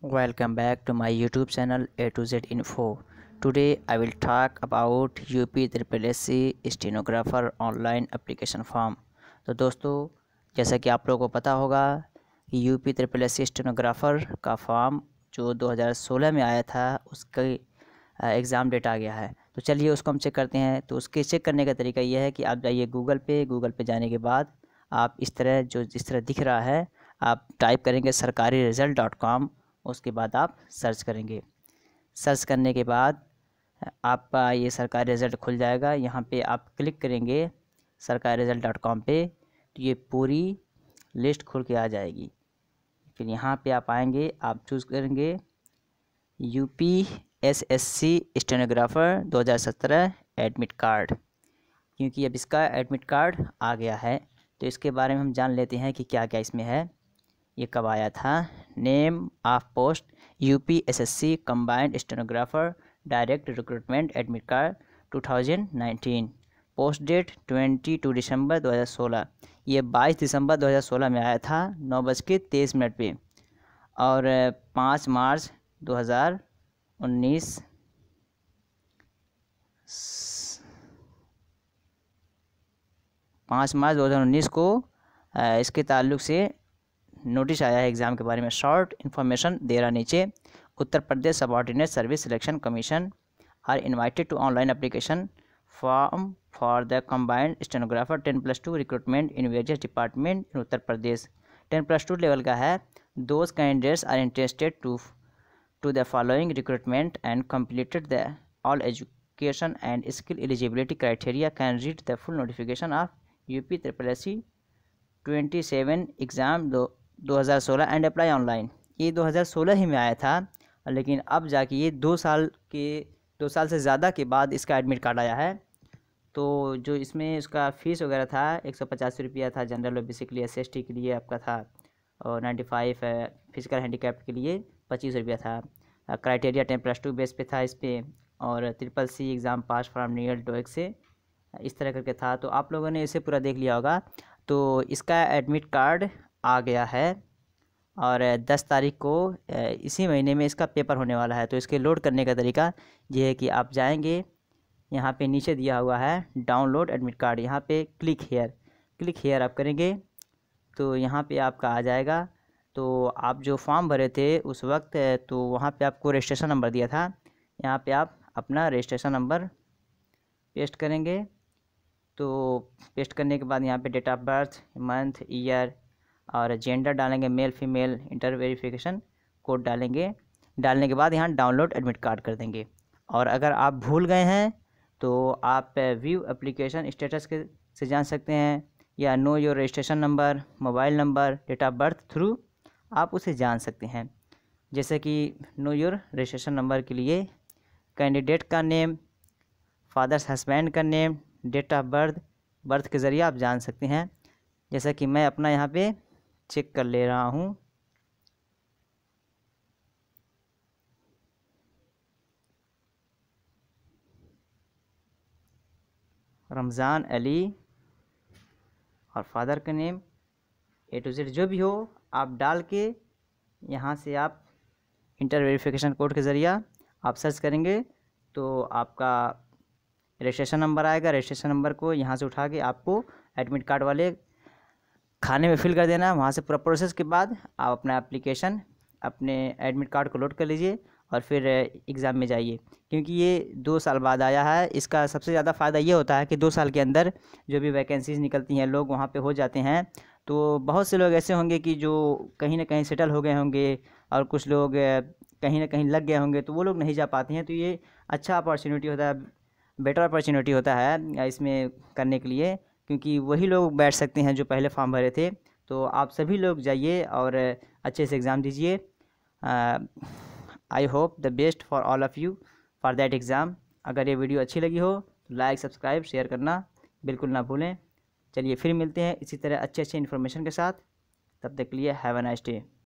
Welcome back to my YouTube channel A to Z Info. Today I will talk about UP SSC stenographer online application form. तो दोस्तों, जैसा कि आप लोगों को पता होगा कि UP SSC स्टेनोग्राफर का फॉर्म जो 2016 में आया था उसका एग्ज़ाम डेट आ गया है। तो चलिए उसको हम चेक करते हैं। तो उसके चेक करने का तरीका ये है कि आप जाइए गूगल पे जाने के बाद आप इस तरह दिख रहा है, आप टाइप करेंगे sarkariresult.com। उसके बाद आप सर्च करेंगे। सर्च करने के बाद आपका ये सरकारी रिज़ल्ट खुल जाएगा। यहाँ पे आप क्लिक करेंगे sarkariresult.com पे, तो ये पूरी लिस्ट खुल के आ जाएगी। फिर यहाँ पे आप आएंगे, आप चूज़ करेंगे UP SSC stenographer 2017 admit card, क्योंकि अब इसका एडमिट कार्ड आ गया है। तो इसके बारे में हम जान लेते हैं कि क्या क्या इसमें है, ये कब आया था। Name of post UP SSC combined stenographer direct recruitment admit card 2019। Post date 22 दिसंबर 2016। ये 22 दिसंबर 2016 में आया था 9:23 पे। और 5 मार्च 2019 को इसके ताल्लुक़ से नोटिस आया है एग्ज़ाम के बारे में। शॉर्ट इन्फॉर्मेशन दे रहा नीचे। Uttar Pradesh subordinate service selection commission are invited to online application form for the combined stenographer 10+2 recruitment in various department in Uttar Pradesh. 10+2 level का है। Those candidates are interested to the following recruitment and completed the all education and skill eligibility criteria can read the full notification of UP SSC 27 exam 2016 and apply online. ये 2016 ही में आया था, लेकिन अब जाके ये 2 साल से ज़्यादा के बाद इसका एडमिट कार्ड आया है। तो जो इसमें उसका फ़ीस वगैरह था 185 रुपया था। जनरल OBC के लिए, SC/ST के लिए आपका था, और 95 फिजिकल हैंडीकैप के लिए 25 रुपया था। क्राइटेरिया 10+2 बेस पे था इस पर, और CCC एग्ज़ाम पास फ्रॉम नियर टोइक से इस तरह करके था। तो आप लोगों ने इसे पूरा देख लिया होगा। तो इसका एडमिट कार्ड आ गया है, और 10 तारीख को इसी महीने में इसका पेपर होने वाला है। तो इसके लोड करने का तरीका ये है कि आप जाएंगे, यहाँ पे नीचे दिया हुआ है डाउनलोड एडमिट कार्ड, यहाँ पे क्लिक हेयर आप करेंगे तो यहाँ पे आपका आ जाएगा। तो आप जो फॉर्म भरे थे उस वक्त, तो वहाँ पे आपको रजिस्ट्रेशन नंबर दिया था। यहाँ पे आप अपना रजिस्ट्रेशन नंबर पेस्ट करेंगे। तो पेस्ट करने के बाद यहाँ पे date of birth, month, year और जेंडर डालेंगे, male female, enter verification code डालेंगे। डालने के बाद यहाँ डाउनलोड एडमिट कार्ड कर देंगे। और अगर आप भूल गए हैं तो आप व्यू एप्लीकेशन स्टेटस के से जान सकते हैं, या know your registration number, mobile number, date of birth through आप उसे जान सकते हैं। जैसे कि नो योर रजिस्ट्रेशन नंबर के लिए कैंडिडेट का नेम, फादर्स हस्बैंड का नेम, डेट ऑफ बर्थ के ज़रिए आप जान सकते हैं। जैसा कि मैं अपना यहाँ पे चेक कर ले रहा हूँ। रमज़ान अली, और फादर का नेम A to Z जो भी हो आप डाल के यहाँ से आप इंटर वेरिफिकेशन कोड के ज़रिए आप सर्च करेंगे तो आपका रजिस्ट्रेशन नंबर आएगा। रजिस्ट्रेशन नंबर को यहाँ से उठा के आपको एडमिट कार्ड वाले खाने में फिल कर देना। वहाँ से पूरा प्रोसेस के बाद आप अपना एप्लीकेशन, अपने एडमिट कार्ड को लोड कर लीजिए और फिर एग्ज़ाम में जाइए। क्योंकि ये 2 साल बाद आया है, इसका सबसे ज़्यादा फ़ायदा ये होता है कि 2 साल के अंदर जो भी वैकेंसीज़ निकलती हैं लोग वहाँ पे हो जाते हैं। तो बहुत से लोग ऐसे होंगे कि जो कहीं ना कहीं सेटल हो गए होंगे, और कुछ लोग कहीं ना कहीं लग गए होंगे, तो वो लोग नहीं जा पाते हैं। तो ये अच्छा अपॉर्चुनिटी होता है, बेटर अपॉर्चुनिटी होता है इसमें करने के लिए, क्योंकि वही लोग बैठ सकते हैं जो पहले फॉर्म भरे थे। तो आप सभी लोग जाइए और अच्छे से एग्ज़ाम दीजिए। I hope the best for all of you for that exam. अगर ये वीडियो अच्छी लगी हो तो लाइक, सब्सक्राइब, शेयर करना बिल्कुल ना भूलें। चलिए फिर मिलते हैं इसी तरह अच्छे इन्फॉर्मेशन के साथ। तब तक के लिए हैव अ नाइस डे।